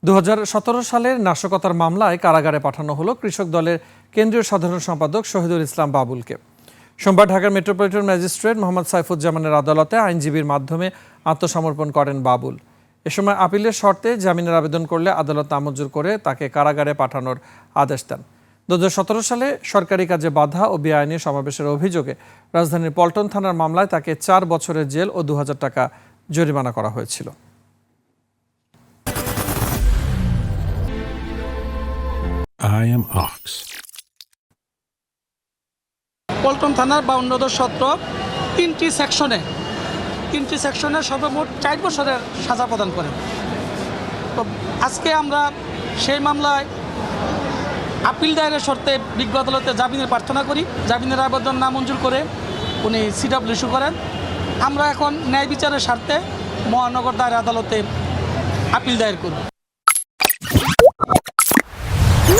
2017 সালের নাশকতার মামলায় কারাগারে পাঠানো হলো কৃষক দলের কেন্দ্রীয় সাধারণ সম্পাদক শহীদুল ইসলাম বাবুলকে। সোমবার ঢাকার মেট্রোপলিটন ম্যাজিস্ট্রেট মোহাম্মদ সাইফুজ্জামানের আদালতে আইনজীবীর মাধ্যমে আত্মসমর্পণ করেন বাবুল। এ সময় আপিলের শর্তে জামিনের আবেদন করলে আদালত নামঞ্জুর করে তাকে কারাগারে পাঠানোর আদেশ দেন। 2017 সালে সরকারি কাজে বাধা ও বেআইনি সমাবেশের অভিযোগে রাজধানীর পল্টন থানার মামলায় তাকে 4 বছরের জেল ও 2000 টাকা জরিমানা করা হয়েছিল। I am Ox. পল্টন থানার 52-17 তিনটি সেকশনে সর্বমোট 4 বছরের সাজা প্রদান করেন। তো আজকে আমরা সেই মামলায় আপিল দায়েরের শর্তে বিজ্ঞ আদালতে জামিনের প্রার্থনা করি। জামিনের আবেদন নামঞ্জুর করে উনি CW ইস্যু করেন। আমরা এখন ন্যায় বিচারের স্বার্থে মহানগর দায়রা আদালতে আপিল দায়ের করি।